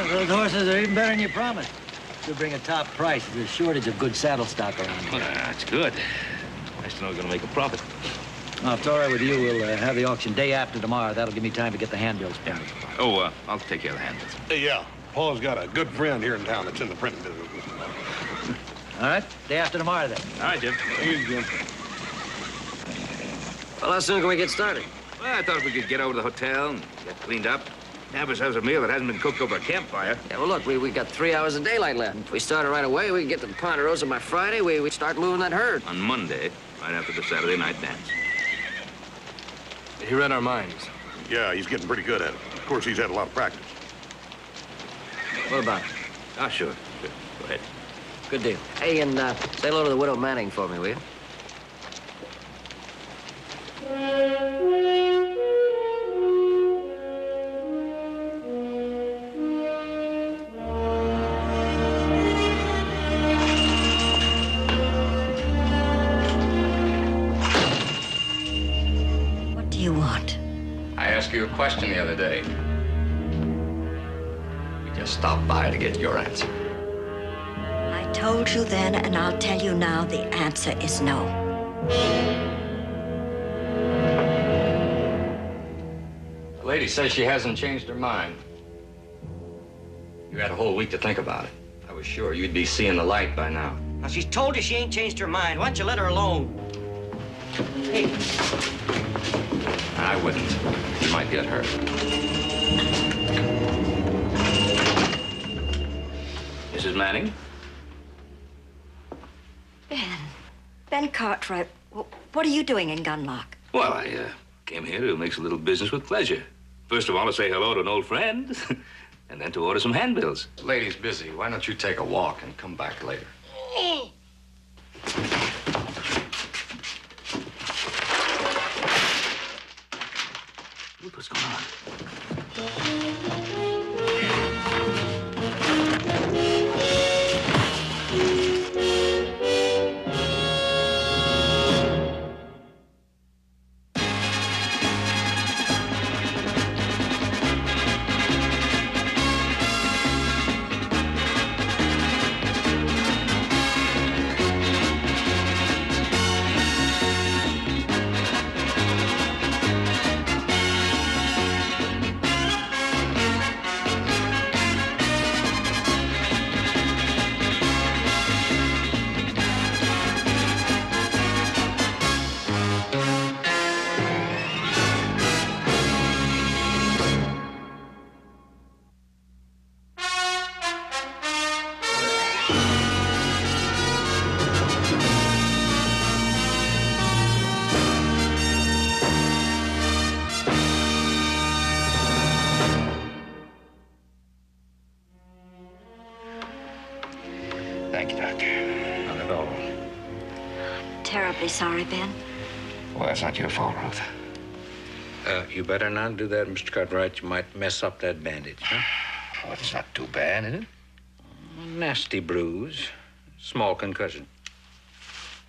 Those horses are even better than you promised. You'll bring a top price. There's a shortage of good saddle stock around here. Well, that's good. Nice to know we're going to make a profit. Well, if it's all right with you, we'll have the auction day after tomorrow. That'll give me time to get the handbills printed. Oh, I'll take care of the handbills. Yeah, Paul's got a good friend here in town that's in the printing business. All right, day after tomorrow, then. All right, Jim. Here's Jim. Well, how soon can we get started? Well, I thought if we could get over to the hotel and get cleaned up, have ourselves a meal that hasn't been cooked over a campfire. Yeah, well, look, we got 3 hours of daylight left. If we started right away, we can get to the Ponderosa by Friday. We start moving that herd. On Monday, right after the Saturday night dance. He read our minds. Yeah, he's getting pretty good at it. Of course, he's had a lot of practice. What about it? Ah, sure. Go ahead. Good deal. Hey, and say hello to the widow Manning for me, will you? What do you want? I asked you a question the other day. We just stopped by to get your answer. I told you then, and I'll tell you now, the answer is no. The lady says she hasn't changed her mind. You had a whole week to think about it. I was sure you'd be seeing the light by now. Now, she's told you she ain't changed her mind. Why don't you let her alone? Hey. I wouldn't. You might get hurt. Mrs. Manning? Ben Cartwright, what are you doing in Gunlock? Well, I came here to mix a little business with pleasure. First of all, to say hello to an old friend, and then to order some handbills. The lady's busy. Why don't you take a walk and come back later? What's going on? Thank you, Doctor. Not at all. Terribly sorry, Ben. Well, that's not your fault, Ruth. You better not do that, Mr. Cartwright. You might mess up that bandage, huh? Well, it's not too bad, is it? A nasty bruise. Small concussion.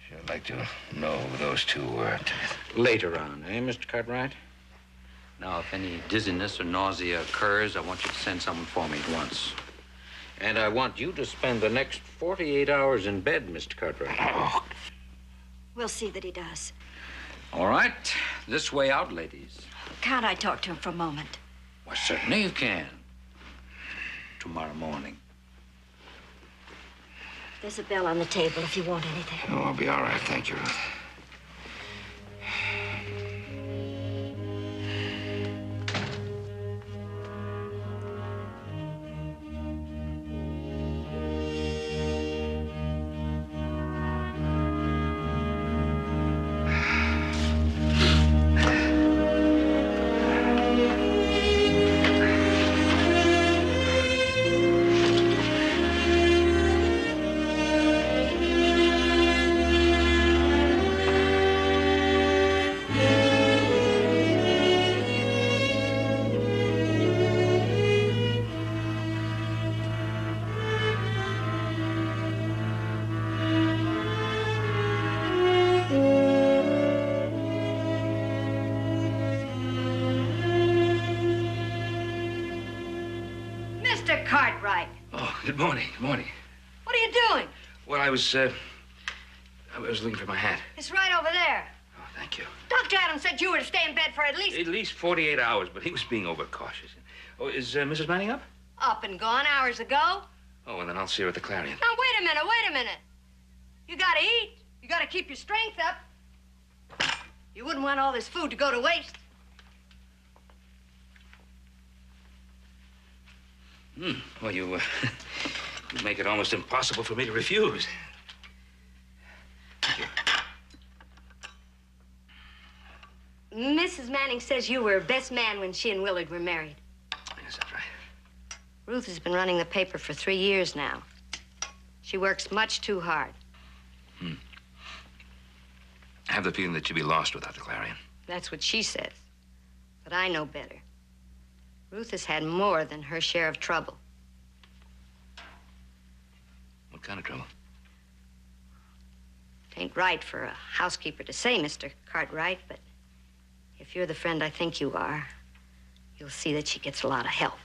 Sure, I'd like to know who those two were. Later on, eh, Mr. Cartwright? Now, if any dizziness or nausea occurs, I want you to send someone for me at once. And I want you to spend the next 48 hours in bed, Mr. Cartwright. Oh. We'll see that he does. All right. This way out, ladies. Can't I talk to him for a moment? Well, certainly you can. Tomorrow morning. There's a bell on the table if you want anything. Oh, I'll be all right. Thank you, Ruth. Mr. Cartwright. Oh, good morning. Good morning. What are you doing? Well, I was looking for my hat. It's right over there. Oh, thank you. Dr. Adams said you were to stay in bed for at least 48 hours, but he was being overcautious. Oh, is Mrs. Manning up? up and gone hours ago. Oh, well, then I'll see her at the Clarion. Now, wait a minute. You gotta eat. You gotta keep your strength up. You wouldn't want all this food to go to waste. Well, you make it almost impossible for me to refuse. Thank you. Mrs. Manning says you were best man when she and Willard were married. Yes, that's right. Ruth has been running the paper for 3 years now. She works much too hard. I have the feeling that you'd be lost without the Clarion. That's what she says. But I know better. Ruth has had more than her share of trouble. What kind of trouble? It ain't right for a housekeeper to say, Mr. Cartwright, but if you're the friend I think you are, you'll see that she gets a lot of help.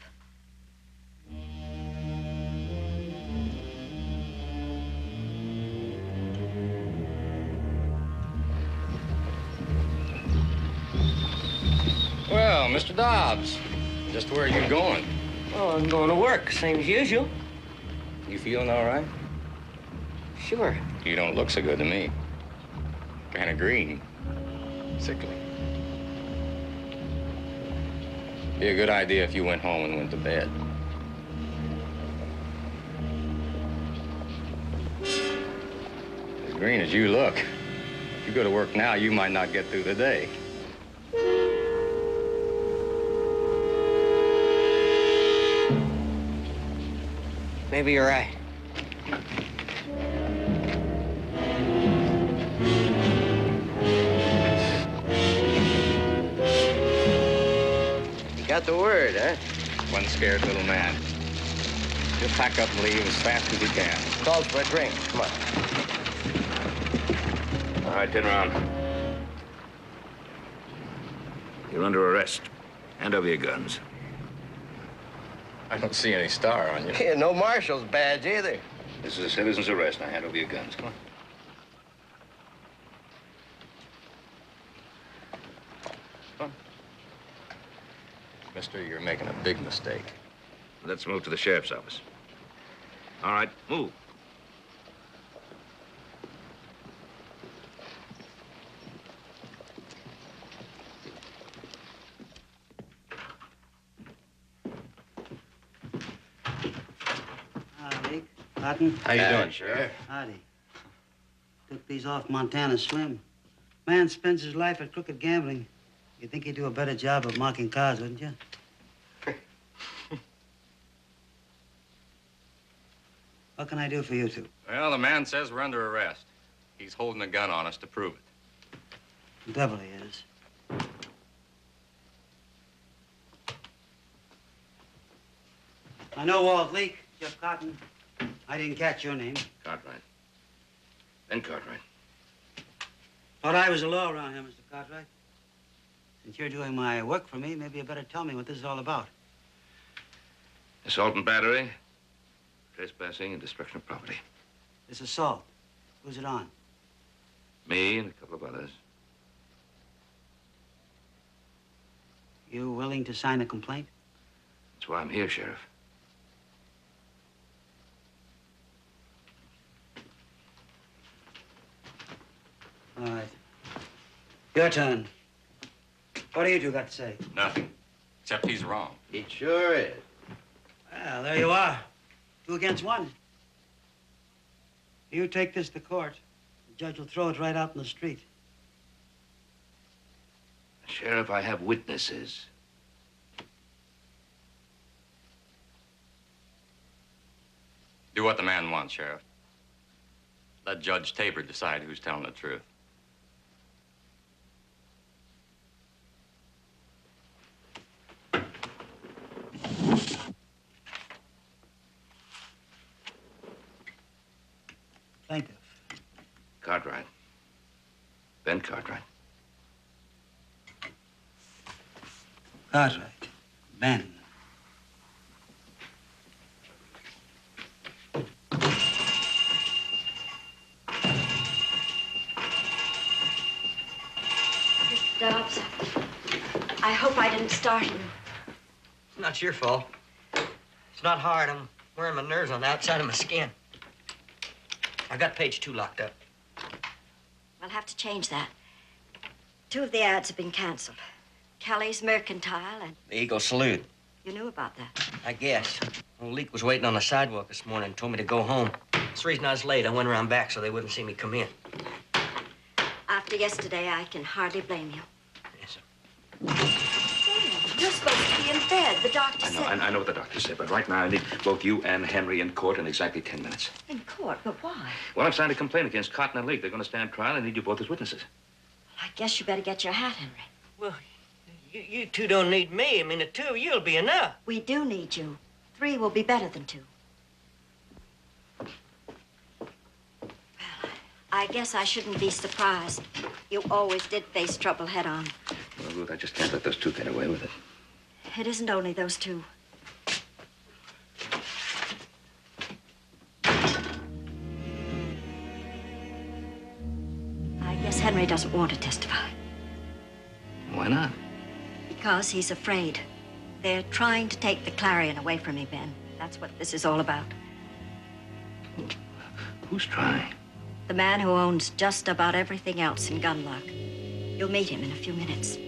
Well, Mr. Dobbs, just where are you going? Oh, I'm going to work, same as usual. You feeling all right? Sure. You don't look so good to me. Kind of green. Sickly. Be a good idea if you went home and went to bed. As green as you look, if you go to work now, you might not get through the day. Maybe you're right. You got the word, huh? One scared little man. He'll pack up and leave as fast as he can. Calls for a drink. Come on. All right, 10 round. You're under arrest. Hand over your guns. I don't see any star on you. Yeah, no marshal's badge either. This is a citizen's arrest. Now hand over your guns. Come on. Mister, you're making a big mistake. Let's move to the sheriff's office. All right, move. Howdy, Cotton. How you doing, Sheriff? Howdy. Took these off Montana Slim. Man spends his life at crooked gambling. You'd think he'd do a better job of marking cars, wouldn't you? What can I do for you two? Well, the man says we're under arrest. He's holding a gun on us to prove it. The devil he is. I know Walt Leake, Jeff Cotton. I didn't catch your name. Cartwright. Then Cartwright. Thought I was the law around here, Mr. Cartwright. Since you're doing my work for me, maybe you better tell me what this is all about. Assault and battery, trespassing and destruction of property. This assault. Who's it on? Me and a couple of others. You willing to sign a complaint? That's why I'm here, Sheriff. All right. Your turn. What do you two got to say? Nothing. Except he's wrong. It sure is. Well, there you are. 2 against 1. You take this to court. The judge will throw it right out in the street. Sheriff, I have witnesses. Do what the man wants, Sheriff. Let Judge Tabor decide who's telling the truth. Plaintiff. Cartwright. Ben Cartwright. Cartwright. Ben. starting you. It's not your fault. It's not hard. I'm wearing my nerves on the outside of my skin. I got page 2 locked up. We'll have to change that. 2 of the ads have been canceled. Kelly's Mercantile and... The Eagle Salute. You knew about that. I guess. Old Leak was waiting on the sidewalk this morning and told me to go home. That's the reason I was late. I went around back so they wouldn't see me come in. After yesterday, I can hardly blame you. Yes, sir. Damn, you're supposed to be in bed. The doctor said... I know what the doctor said, but right now I need both you and Henry in court in exactly 10 minutes. In court? But why? Well, I'm signed a complaint against Cotton and Leak. They're going to stand trial and need you both as witnesses. I guess you better get your hat, Henry. Well, you 2 don't need me. I mean, the 2 of you'll be enough. We do need you. 3 will be better than 2. Well, I guess I shouldn't be surprised. You always did face trouble head on. Well, Ruth, I just can't let those 2 get away with it. It isn't only those 2. I guess Henry doesn't want to testify. Why not? Because he's afraid. They're trying to take the Clarion away from me, Ben. That's what this is all about. Who's trying? The man who owns just about everything else in Gunlock. You'll meet him in a few minutes.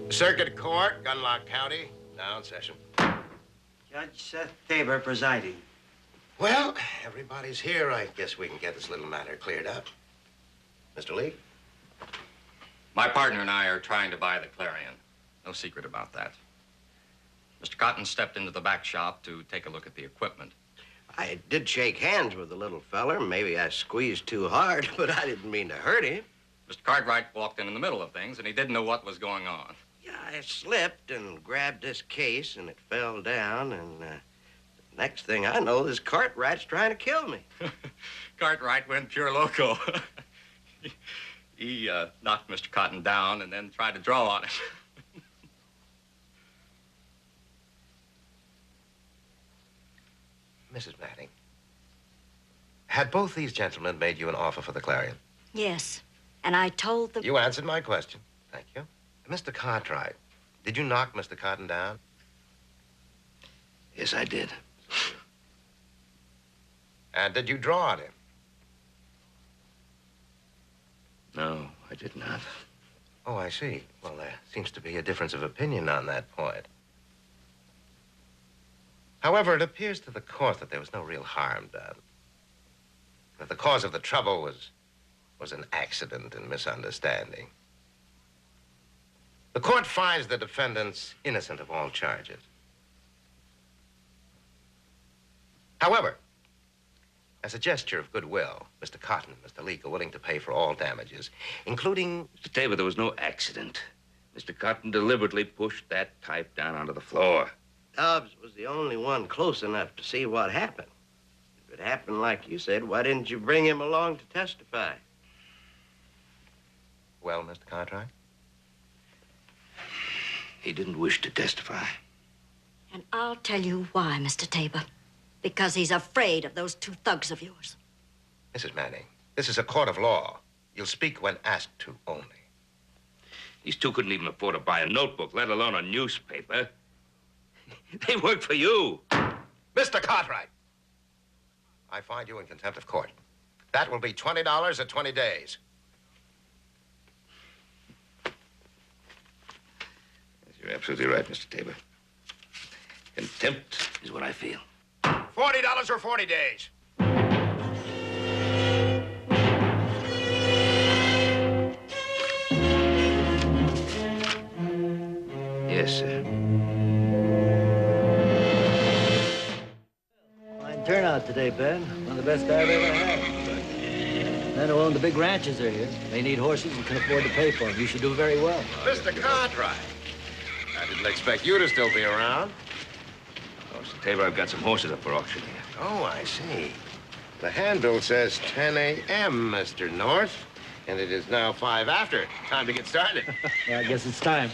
Circuit Court, Gunlock County, now in session. Judge Seth Tabor presiding. Well, everybody's here. I guess we can get this little matter cleared up. Mr. Lee? My partner and I are trying to buy the Clarion. No secret about that. Mr. Cotton stepped into the back shop to take a look at the equipment. I did shake hands with the little feller. Maybe I squeezed too hard, but I didn't mean to hurt him. Mr. Cartwright walked in the middle of things, and he didn't know what was going on. Yeah, I slipped and grabbed this case, and it fell down, and next thing I know, this Cartwright's trying to kill me. Cartwright went pure loco. He knocked Mr. Cotton down and then tried to draw on him. Mrs. Matting, had both these gentlemen made you an offer for the Clarion? Yes, and I told them... You answered my question. Thank you. Mr. Cartwright, did you knock Mr. Cotton down? Yes, I did. And did you draw on him? No, I did not. Oh, I see. Well, there seems to be a difference of opinion on that point. However, it appears to the court that there was no real harm done. That the cause of the trouble was an accident and misunderstanding. The court finds the defendants innocent of all charges. However, as a gesture of goodwill, Mr. Cotton and Mr. Leak are willing to pay for all damages, including... Mr. Tabor, there was no accident. Mr. Cotton deliberately pushed that type down onto the floor. Dobbs was the only one close enough to see what happened. If it happened like you said, why didn't you bring him along to testify? Well, Mr. Cartwright? He didn't wish to testify. And I'll tell you why, Mr. Tabor. Because he's afraid of those 2 thugs of yours. Mrs. Manning, this is a court of law. You'll speak when asked to only. These 2 couldn't even afford to buy a notebook, let alone a newspaper. They work for you. Mr. Cartwright, I find you in contempt of court. That will be $20 or 20 days. You're absolutely right, Mr. Tabor. Contempt is what I feel. $40 or 40 days. Yes, sir. Fine turnout today, Ben. One of the best I've ever had. Men who own the big ranches are here. They need horses and can afford to pay for them. You should do very well. Mr. Cartwright, I didn't expect you to still be around. Oh, Mr. Tabor, I've got some horses up for auction here. Oh, I see. The handbill says 10 a.m., Mr. North, and it is now 5 after. Time to get started. Well, I guess it's time.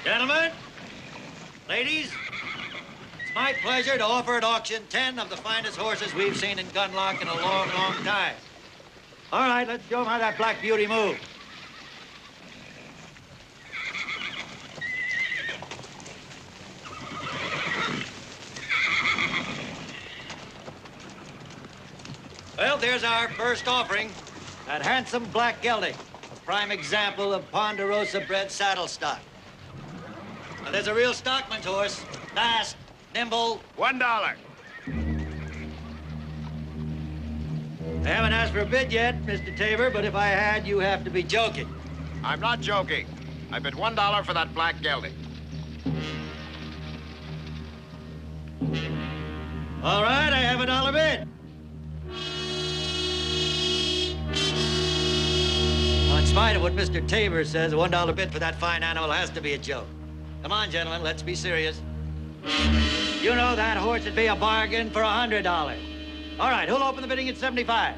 Gentlemen, ladies, it's my pleasure to offer at auction 10 of the finest horses we've seen in Gunlock in a long, long time. All right, let's show them how that Black Beauty moves. Well, there's our first offering, that handsome black gelding, a prime example of Ponderosa-bred saddle stock. Now, there's a real stockman's horse, fast, nimble. $1. I haven't asked for a bid yet, Mr. Tabor, but if I had, you have to be joking. I'm not joking. I bid $1 for that black gelding. All right, I have a $1 bid. Now, in spite of what Mr. Tabor says, a $1 bid for that fine animal has to be a joke. Come on, gentlemen, let's be serious. You know that horse would be a bargain for $100. All right, who'll open the bidding at 75?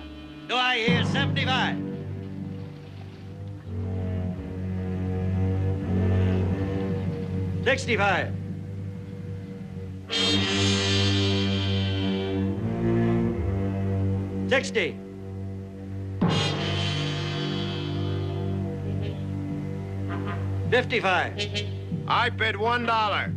Do I hear 75? $65. $60. $55. I bid $1.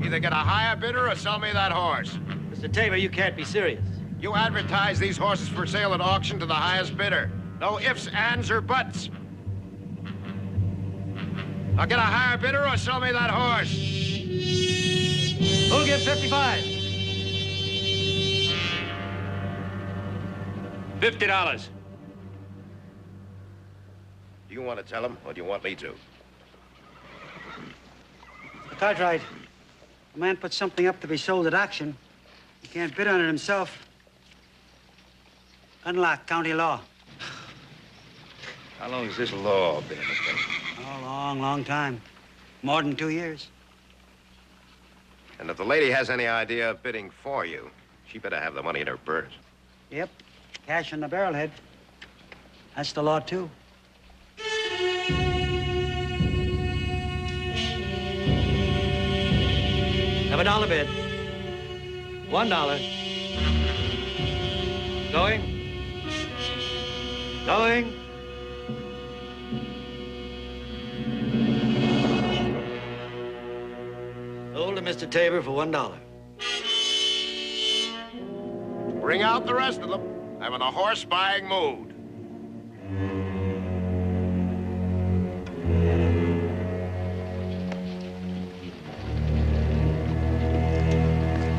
Either get a higher bidder or sell me that horse. Mr. Tabor, you can't be serious. You advertise these horses for sale at auction to the highest bidder. No ifs, ands, or buts. Now get a higher bidder or sell me that horse. Who'll give 55? $50. Do you want to tell him, or do you want me to? Cartwright, a man puts something up to be sold at auction. He can't bid on it himself. Unlock county law. How long has this law been in effect? Oh, long, long time. More than 2 years. And if the lady has any idea of bidding for you, she better have the money in her purse. Yep, cash on the barrelhead. That's the law, too. Have a $1 bid. $1. Going. Going. Sold to Mr. Tabor for $1. Bring out the rest of them. I'm in a horse-buying mood.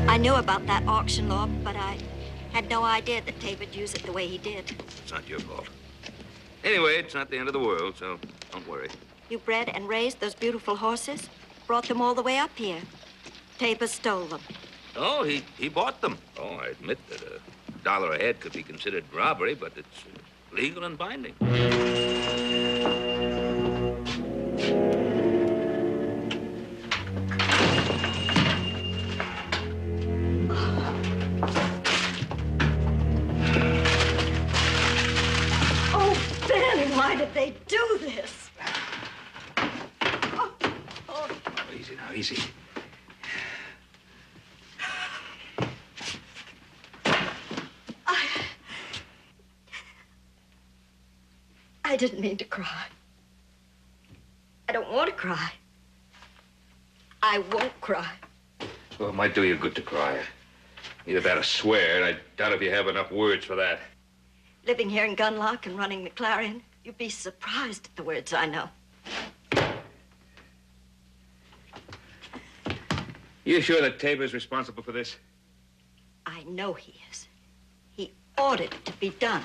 I knew about that auction law, but I had no idea that Tabor'd use it the way he did. It's not your fault. Anyway, it's not the end of the world, so don't worry. You bred and raised those beautiful horses, brought them all the way up here. Tabor stole them. Oh, he bought them. Oh, I admit that $1 a head could be considered robbery, but it's legal and binding. Why did they do this? Oh, easy now, easy. I didn't mean to cry. I don't want to cry. I won't cry. Well, it might do you good to cry. Either that or swear, and I doubt if you have enough words for that. Living here in Gunlock and running the Clarion, you'd be surprised at the words I know. You sure that Tabor's responsible for this? I know he is. He ordered it to be done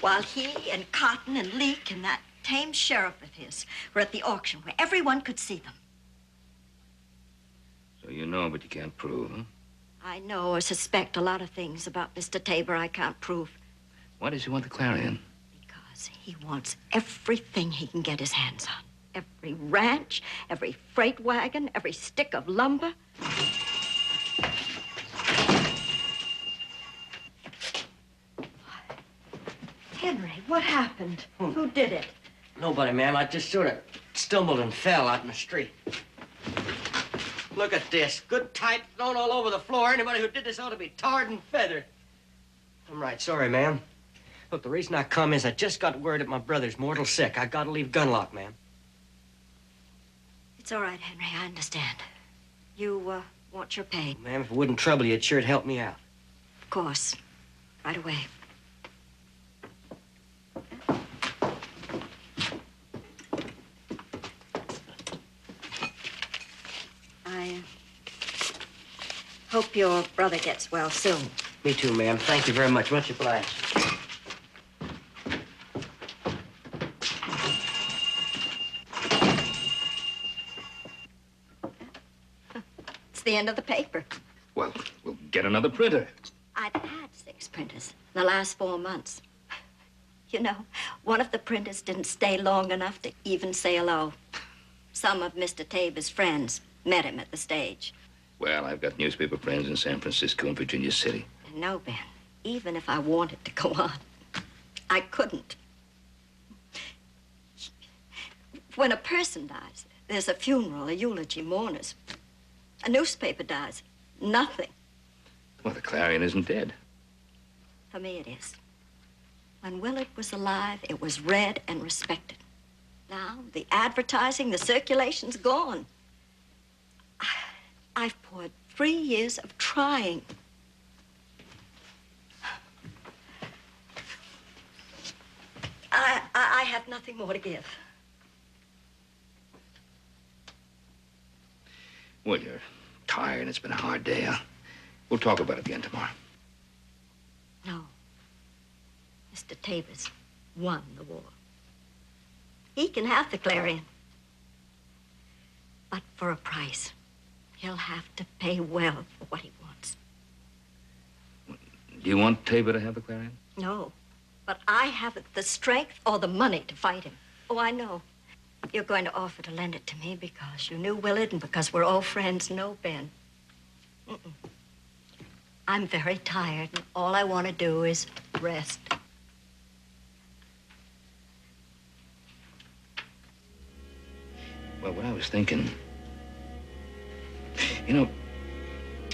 while he and Cotton and Leek and that tame sheriff of his were at the auction where everyone could see them. So you know, but you can't prove, huh? I know or suspect a lot of things about Mr. Tabor I can't prove. Why does he want the Clarion? Because he wants everything he can get his hands on. Every ranch, every freight wagon, every stick of lumber. Henry, what happened? Who did it? Nobody, ma'am. I just sort of stumbled and fell out in the street. Look at this. Good type thrown all over the floor. Anybody who did this ought to be tarred and feathered. I'm right sorry, ma'am. Look, the reason I come is I just got word that my brother's mortal sick. I gotta leave Gunlock, ma'am. It's all right, Henry. I understand. You, want your pay? Ma'am, if it wouldn't trouble you, it'd sure help me out. Of course. Right away. I hope your brother gets well soon. Me too, ma'am. Thank you very much. Much obliged. It's the end of the paper. Well, we'll get another printer. I've had 6 printers in the last 4 months. You know, one of the printers didn't stay long enough to even say hello. Some of Mr. Tabor's friends met him at the stage. Well, I've got newspaper friends in San Francisco and Virginia City. No, Ben, even if I wanted to go on, I couldn't. When a person dies, there's a funeral, a eulogy, mourners. A newspaper dies, nothing. Well, the Clarion isn't dead. For me, it is. When Willard was alive, it was read and respected. Now, the advertising, the circulation's gone. I've poured 3 years of trying. I have nothing more to give. Well, you're tired and it's been a hard day, huh? We'll talk about it again tomorrow. No. Mr. Tabor's won the war. He can have the Clarion. But for a price. He'll have to pay well for what he wants. Do you want Tabor to have the Clarion? No. But I haven't the strength or the money to fight him. Oh, I know. You're going to offer to lend it to me because you knew Willard and because we're old friends. No, Ben. I'm very tired, and all I want to do is rest. Well, what I was thinking, you know,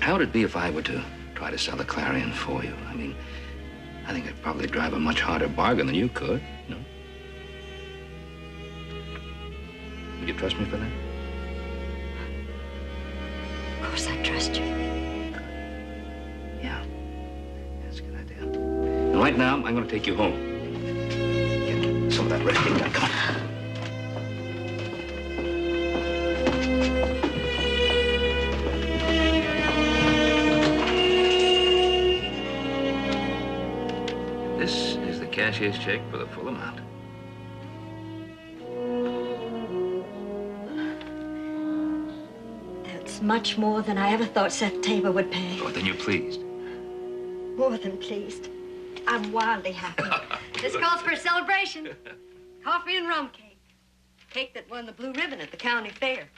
how would it be if I were to try to sell the Clarion for you? I mean, I think I'd probably drive a much harder bargain than you could, you know? Would you trust me for that? Of course I trust you. Yeah, that's a good idea. And right now, I'm going to take you home. Get some of that resting done. Come on. This is the cashier's check for the full amount. That's much more than I ever thought Seth Tabor would pay. Oh, then you're pleased. More than pleased. I'm wildly happy. This calls for a celebration. Coffee and rum cake. Cake that won the blue ribbon at the county fair.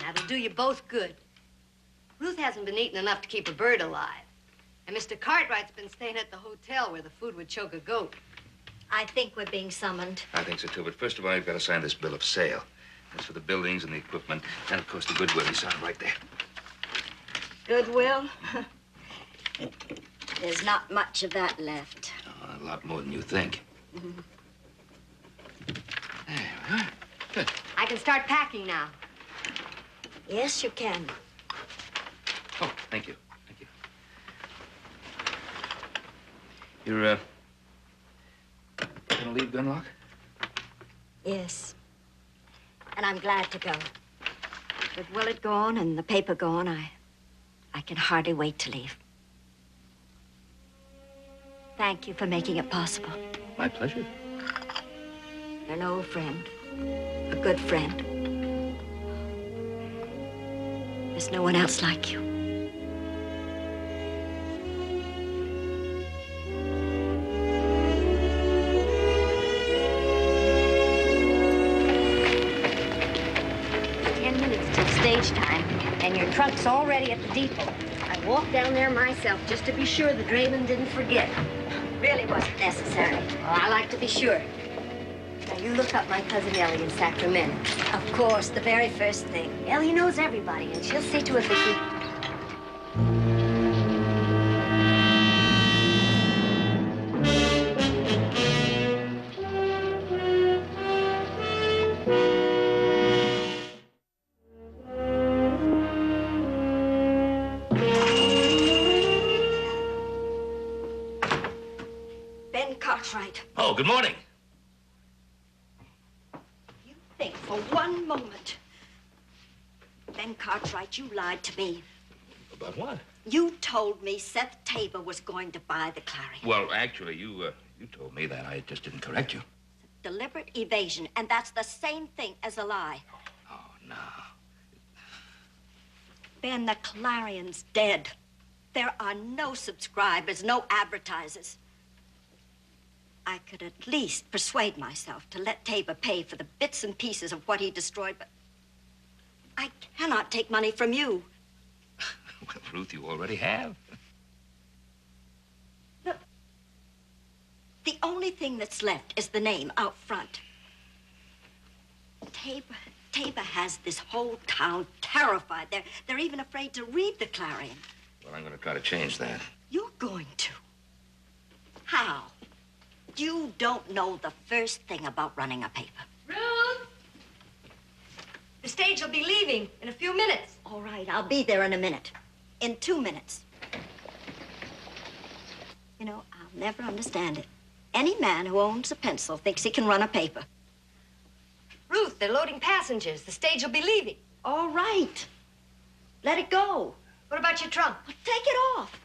That'll do you both good. Ruth hasn't been eating enough to keep a bird alive. And Mr. Cartwright's been staying at the hotel where the food would choke a goat. I think we're being summoned. I think so, too. But first of all, you've got to sign this bill of sale. That's for the buildings and the equipment, and, of course, the goodwill. You sign right there. Goodwill? There's not much of that left. Oh, a lot more than you think. Mm-hmm. There we are. Good. I can start packing now. Yes, you can. Oh, thank you. Thank you. You're, gonna leave Gunlock? Yes. And I'm glad to go. With Willard gone and the paper gone, I can hardly wait to leave. Thank you for making it possible. My pleasure. You're an old friend, a good friend. There's no one else like you. Stage time, and your truck's already at the depot. I walked down there myself just to be sure the drayman didn't forget. Really wasn't necessary. Well, I like to be sure. Now, You look up my cousin Ellie in Sacramento. Of course, the very first thing. Ellie knows everybody, and she'll see to it that we... Cartwright. Oh, good morning. You think for one moment. Ben Cartwright, you lied to me. About what? You told me Seth Tabor was going to buy the Clarim. Well, actually, you told me that. I just didn't correct you. Deliberate evasion, and that's the same thing as a lie. Oh, no. Ben, the Clarion's dead. There are no subscribers, no advertisers. I could at least persuade myself to let Tabor pay for the bits and pieces of what he destroyed, but I cannot take money from you. Well, Ruth, you already have. Look, the only thing that's left is the name out front. Tabor has this whole town terrified. They're even afraid to read the Clarion. Well, I'm going to try to change that. You're going to? How? You don't know the first thing about running a paper. Ruth! The stage will be leaving in a few minutes. All right, I'll be there in a minute. In 2 minutes. You know, I'll never understand it. Any man who owns a pencil thinks he can run a paper. Ruth, they're loading passengers. The stage will be leaving. All right. Let it go. What about your trunk? Well, take it off.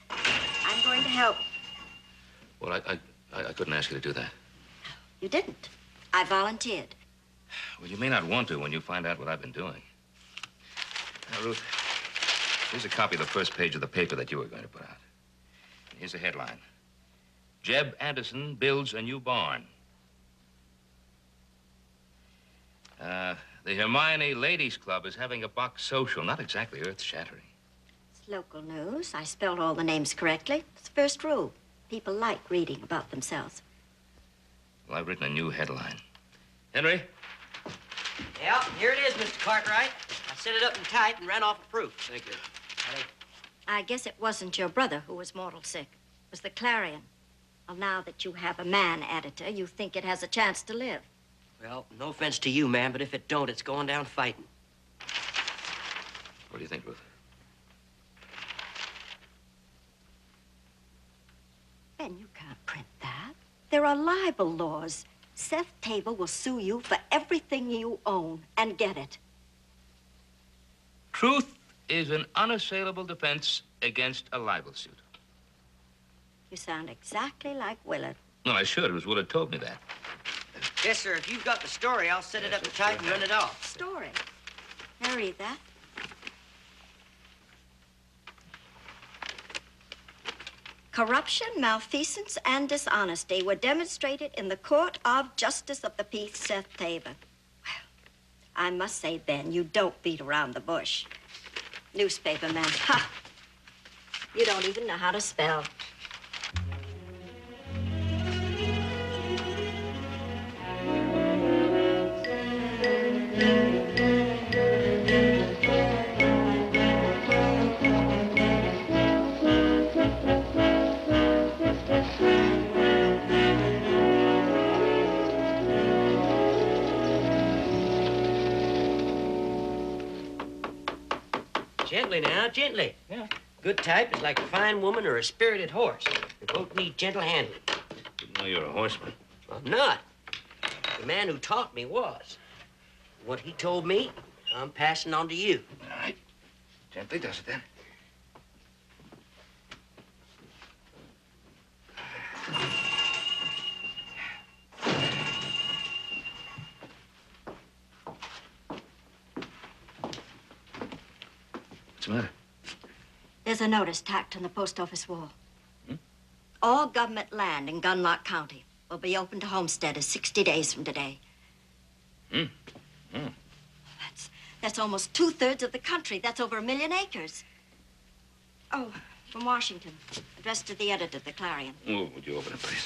I'm going to help. Well, I couldn't ask you to do that. You didn't. I volunteered. Well, you may not want to when you find out what I've been doing. Now, Ruth, here's a copy of the first page of the paper that you were going to put out. And here's a headline. Jeb Anderson builds a new barn. The Hermione Ladies Club is having a box social. Not exactly earth-shattering. It's local news. I spelled all the names correctly. It's the first rule. People like reading about themselves. Well, I've written a new headline. Henry? Yeah, here it is, Mr. Cartwright. I set it up in type and ran off a proof. Thank you. I guess it wasn't your brother who was mortal sick. It was the Clarion. Well, now that you have a man editor, you think it has a chance to live. Well, no offense to you, ma'am, but if it don't, it's going down fighting. What do you think, Ruth? Ben, you can't print that. There are libel laws. Seth Tabor will sue you for everything you own and get it. Truth is an unassailable defense against a libel suit. You sound exactly like Willard. Well, I should. It was Willard told me that. Yes, sir. If you've got the story, I'll set it up in type and run it off. Story? I read that. Corruption, malfeasance, and dishonesty were demonstrated in the court of justice of the peace, Seth Tabor. Well, I must say, Ben, you don't beat around the bush. Newspaperman, ha! You don't even know how to spell. Gently now, gently. Yeah. Good type is like a fine woman or a spirited horse. They both need gentle handling. Didn't know you were a horseman. I'm not. The man who taught me was. What he told me, I'm passing on to you. All right. Gently does it, then. What's the matter? There's a notice tacked on the post office wall. Hmm? All government land in Gunlock County will be open to homesteaders 60 days from today. Hmm. Hmm. That's almost 2/3 of the country. That's over 1 million acres. Oh, from Washington. Addressed to the editor of the Clarion. Oh, would you open it, please?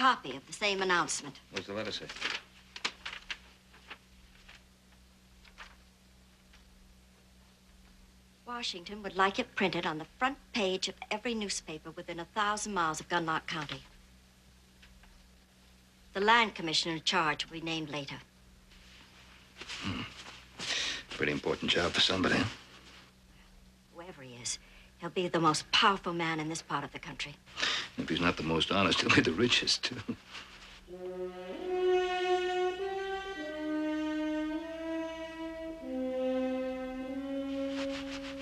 copy of the same announcement. What's the letter say? Washington would like it printed on the front page of every newspaper within 1,000 miles of Gunlock County. The land commissioner in charge will be named later. Pretty important job for somebody. Whoever he is, he'll be the most powerful man in this part of the country. If he's not the most honest, he'll be the richest, too.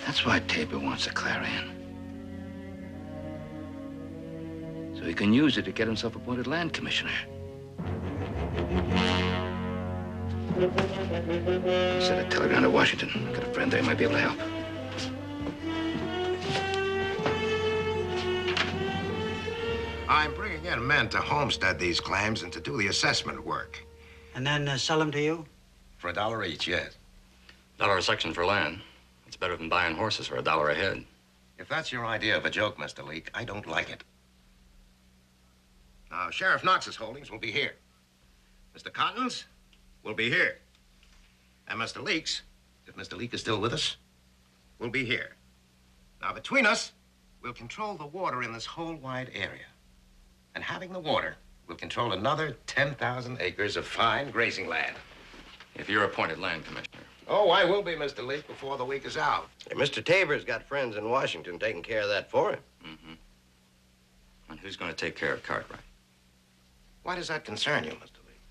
That's why Tabor wants a Clarion. So he can use it to get himself appointed land commissioner. Send a telegram to Washington. Got a friend there who might be able to help. I'm bringing in men to homestead these claims and to do the assessment work. And then sell them to you? For $1 each, yes. $1 a section for land. It's better than buying horses for $1 a head. If that's your idea of a joke, Mr. Leake, I don't like it. Now, Sheriff Knox's holdings will be here. Mr. Cotton's will be here. And Mr. Leake's, if Mr. Leake is still with us, will be here. Now, between us, we'll control the water in this whole wide area. And having the water, we'll control another 10,000 acres of fine grazing land. If you're appointed land commissioner. Oh, I will be, Mr. Leake, before the week is out. Hey, Mr. Tabor's got friends in Washington taking care of that for him. Mm-hmm. And who's going to take care of Cartwright? Why does that concern you, Mr. Leake?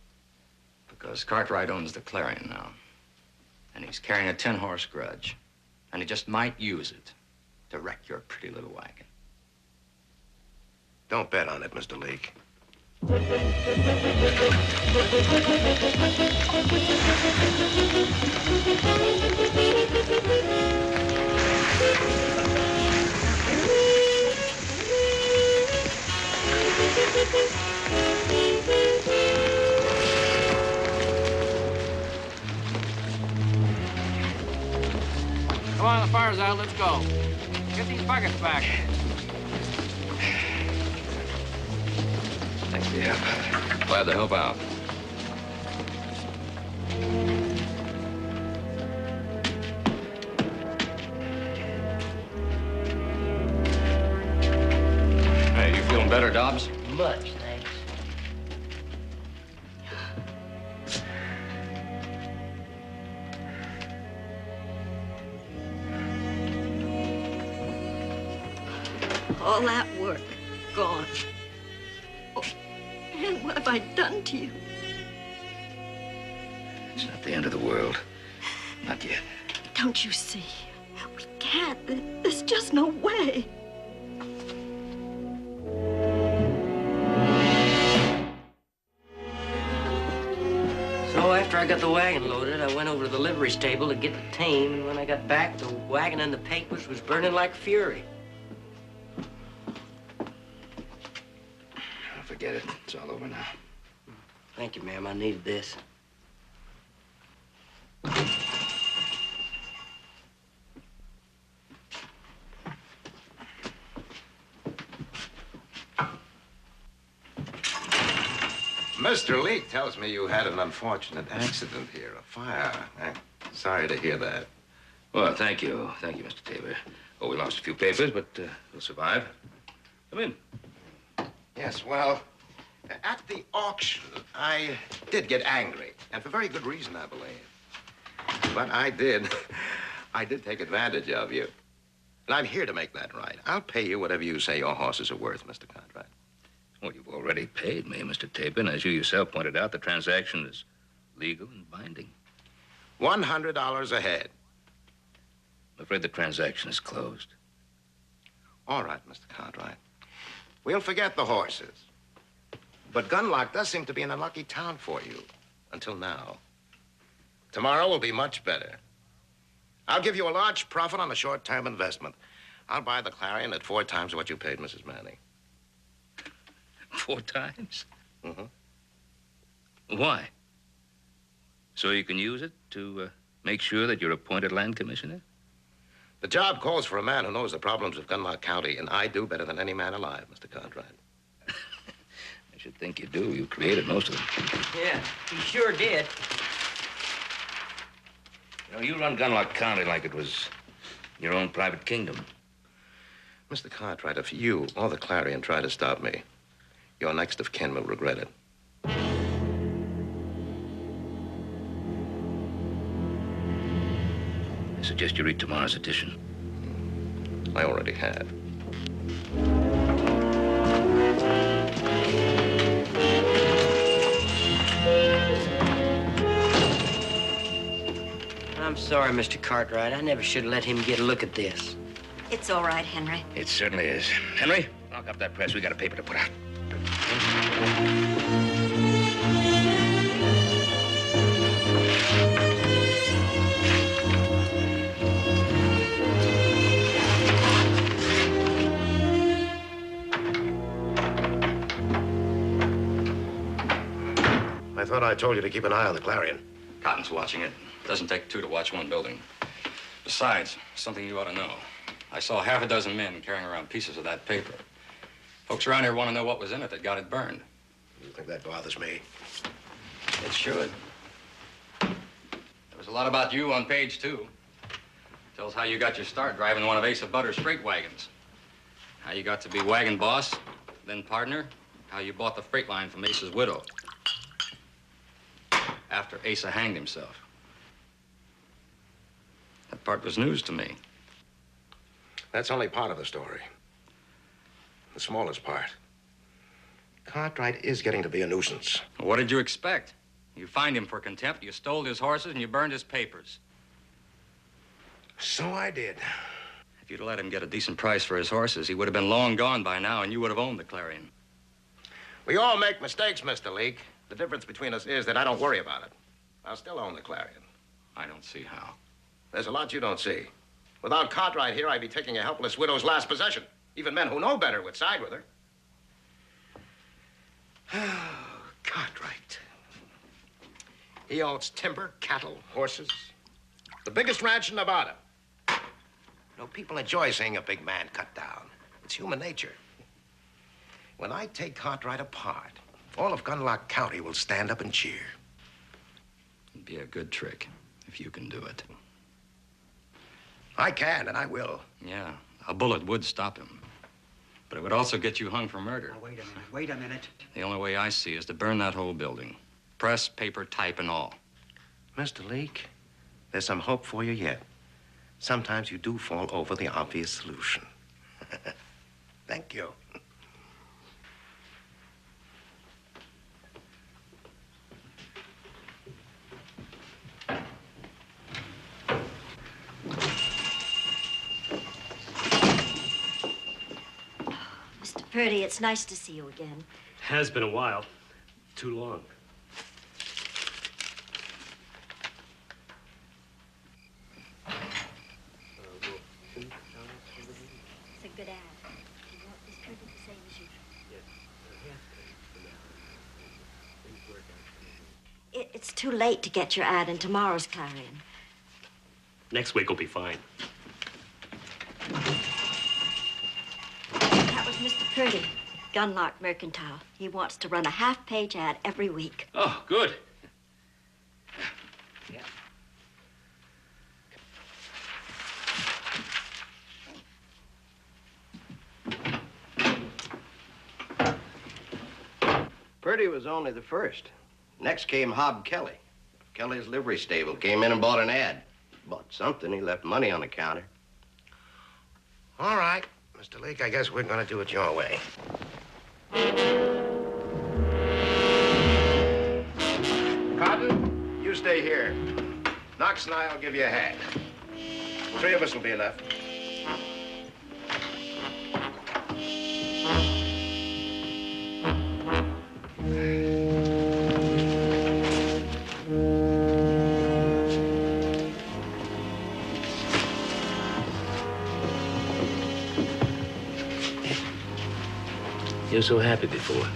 Because Cartwright owns the Clarion now. And he's carrying a 10-horse grudge. And he just might use it to wreck your pretty little wagon. Don't bet on it, Mr. Leake. Come on, the fire's out. Let's go. Get these buckets back. Thanks for your help. Glad to help out. Hey, you feeling better, Dobbs? Much, thanks. All that work, gone. Oh, man, what have I done to you? It's not the end of the world. Not yet. Don't you see? We can't. There's just no way. So after I got the wagon loaded, I went over to the livery stable to get the team, and when I got back, the wagon and the papers was burning like fury. Forget it. It's all over now. Thank you, ma'am. I needed this. Mr. Leake tells me you had an unfortunate accident here, a fire. I'm sorry to hear that. Well, thank you. Thank you, Mr. Tabor. Oh, we lost a few papers, but we'll survive. Come in. Yes, well, at the auction, I did get angry, and for very good reason, I believe. But I did take advantage of you. And I'm here to make that right. I'll pay you whatever you say your horses are worth, Mr. Cartwright. Well, you've already paid me, Mr. Tabor, and as you yourself pointed out, the transaction is legal and binding. $100 a head. I'm afraid the transaction is closed. All right, Mr. Cartwright. We'll forget the horses. But Gunlock does seem to be an unlucky town for you, until now. Tomorrow will be much better. I'll give you a large profit on a short-term investment. I'll buy the Clarion at 4 times what you paid Mrs. Manning. 4 times? Mm-hmm. Why? So you can use it to make sure that you're appointed land commissioner? The job calls for a man who knows the problems of Gunlock County, and I do better than any man alive, Mr. Cartwright. I should think you do. You created most of them. Yeah, he sure did. You know, you run Gunlock County like it was your own private kingdom. Mr. Cartwright, if you or the Clarion try to stop me, your next of kin will regret it. I suggest you read tomorrow's edition. I already have. I'm sorry, Mr. Cartwright. I never should have let him get a look at this. It's all right, Henry. It certainly is. Henry, lock up that press. We got a paper to put out. I thought I told you to keep an eye on the Clarion. Cotton's watching it. Doesn't take two to watch one building. Besides, something you ought to know. I saw half a dozen men carrying around pieces of that paper. Folks around here want to know what was in it that got it burned. You think that bothers me? It should. There was a lot about you on page 2. Tells how you got your start driving one of Asa Butter's freight wagons. How you got to be wagon boss, then partner. How you bought the freight line from Asa's widow. After Asa hanged himself. That part was news to me. That's only part of the story. The smallest part. Cartwright is getting to be a nuisance. What did you expect? You fined him for contempt, you stole his horses, and you burned his papers. So I did. If you'd let him get a decent price for his horses, he would have been long gone by now, and you would have owned the Clarion. We all make mistakes, Mr. Leake. The difference between us is that I don't worry about it. I'll still own the Clarion. I don't see how. There's a lot you don't see. Without Cartwright here, I'd be taking a helpless widow's last possession. Even men who know better would side with her. Cartwright. He owns timber, cattle, horses. The biggest ranch in Nevada. You know, people enjoy seeing a big man cut down. It's human nature. When I take Cartwright apart, all of Gunlock County will stand up and cheer. It'd be a good trick if you can do it. I can, and I will. Yeah, a bullet would stop him. But it would also get you hung for murder. Now, wait a minute. The only way I see is to burn that whole building. Press, paper, type, and all. Mr. Leake, there's some hope for you yet. Sometimes you do fall over the obvious solution. Thank you. Mr. Purdy, it's nice to see you again. Has been a while. Too long. It's a good ad. You want this printed the same as usual. It's too late to get your ad in tomorrow's Clarion. Next week will be fine. That was Mr. Purdy, Gunlock Mercantile. He wants to run a half-page ad every week. Oh, good. Purdy was only the first. Next came Hob Kelly. Kelly's livery stable came in and bought an ad. Bought something. He left money on the counter. All right, Mr. Leake, I guess we're gonna do it your way. Cotton, you stay here. Knox and I'll give you a hand. 3 of us will be left. You were so happy before.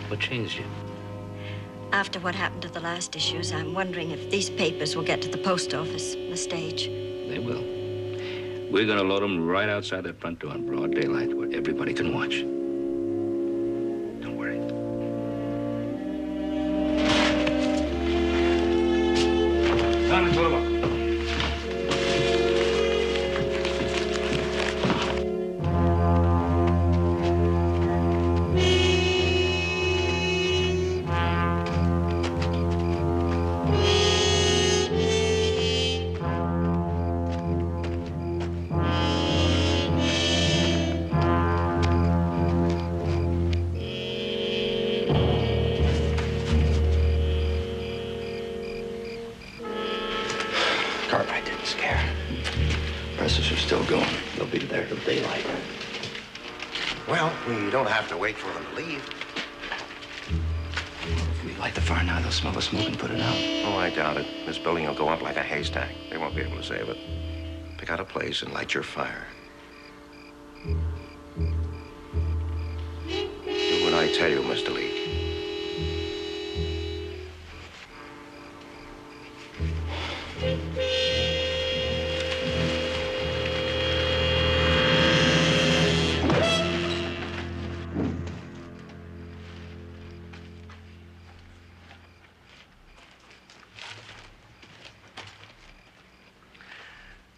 What changed you? After what happened to the last issues, I'm wondering if these papers will get to the post office, the stage. They will. We're gonna load them right outside that front door in broad daylight where everybody can watch. Don't worry. They'll be there till daylight. Well, we don't have to wait for them to leave. If we light the fire now, they'll smell the smoke and put it out. Oh, I doubt it. This building will go up like a haystack. They won't be able to save it. Pick out a place and light your fire. Do what I tell you, Mr. Leak.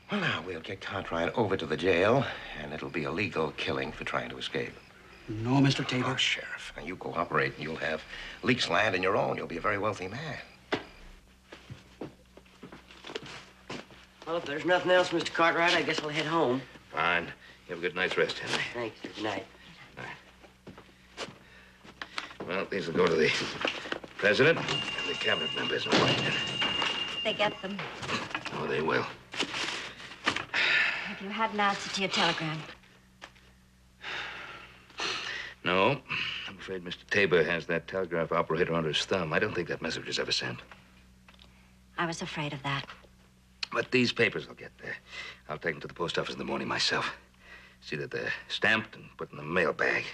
Well, now, we'll get Cartwright over to the jail, and it'll be a legal killing for trying to escape. No, Mr. Tabor. Oh, Sheriff, and you cooperate, and you'll have Leak's land in your own. You'll be a very wealthy man. Well, if there's nothing else, Mr. Cartwright, I guess I'll head home. Fine. You have a good night's rest, Henry. Thanks, sir. Good night. Well, these will go to the president and the cabinet members in Washington. They get them. Oh, they will. Have you had an answer to your telegram? No. I'm afraid Mr. Tabor has that telegraph operator under his thumb. I don't think that message was ever sent. I was afraid of that. But these papers will get there. I'll take them to the post office in the morning myself. See that they're stamped and put in the mail bag.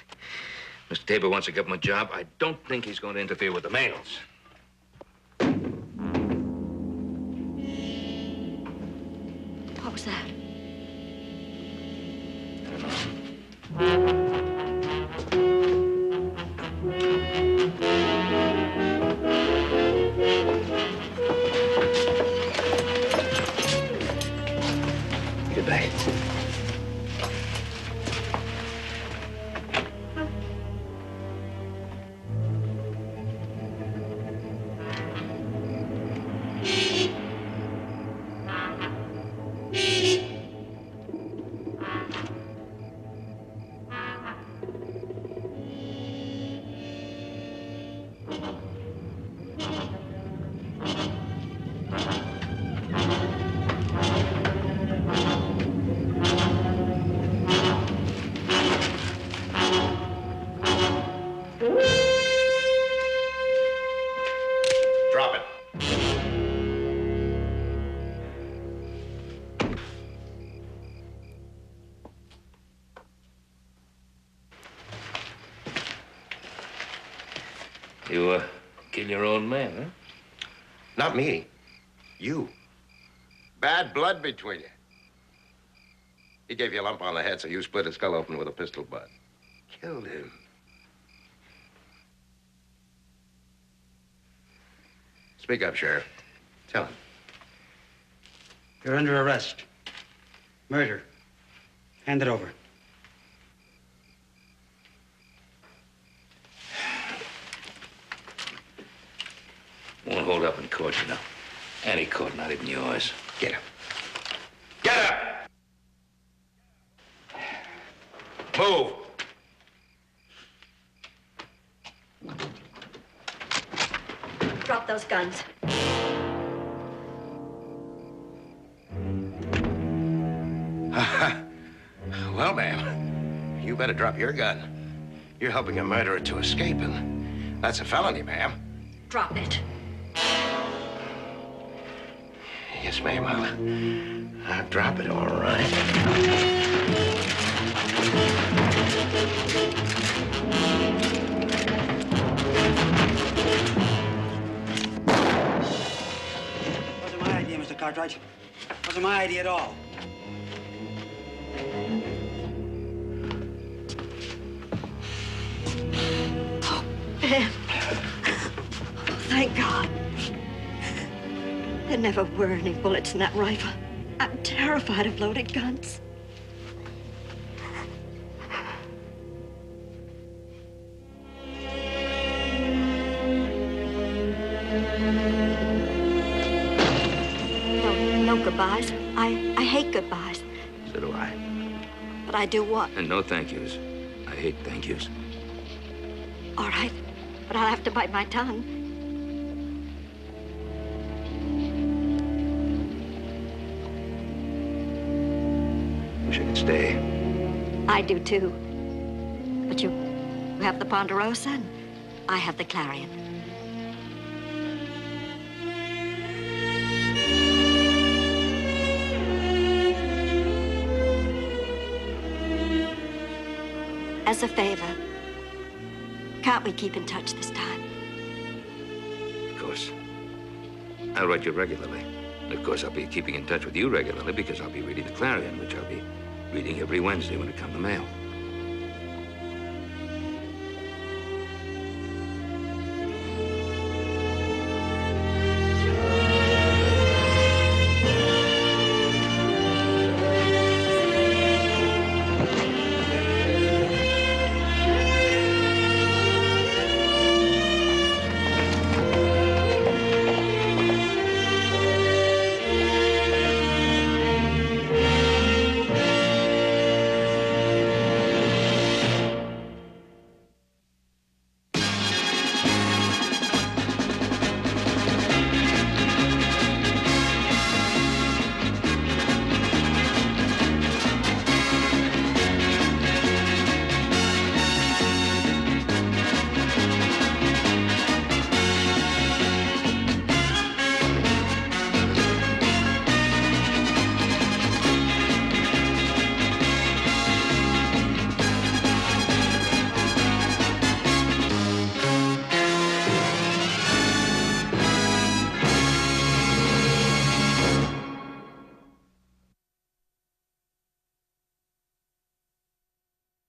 Mr. Tabor wants a government job. I don't think he's going to interfere with the mails. What was that? Get back. Drop it. You, kill your own man, huh? Not me. You. Bad blood between you. He gave you a lump on the head, so you split his skull open with a pistol butt. Killed him. Speak up, Sheriff. Tell him. You're under arrest. Murder. Hand it over. Won't hold up in court, you know. Any court, not even yours. Get up. Get up! Move! Drop those guns. Well, ma'am, you better drop your gun. You're helping a murderer to escape, and that's a felony, ma'am. Drop it. Yes, ma'am, I'll drop it, all right. Wasn't my idea, Mr. Cartwright. Wasn't my idea at all. Ben. Thank God. There never were any bullets in that rifle. I'm terrified of loaded guns. No goodbyes. I hate goodbyes. So do I. But I do what? And no thank yous. I hate thank yous. All right. But I'll have to bite my tongue. Wish I could stay. I do, too. But you have the Ponderosa, and I have the Clarion. As a favor, can't we keep in touch this time? Of course. I'll write you regularly. And of course, I'll be keeping in touch with you regularly because I'll be reading the Clarion, which I'll be reading every Wednesday when it comes the mail.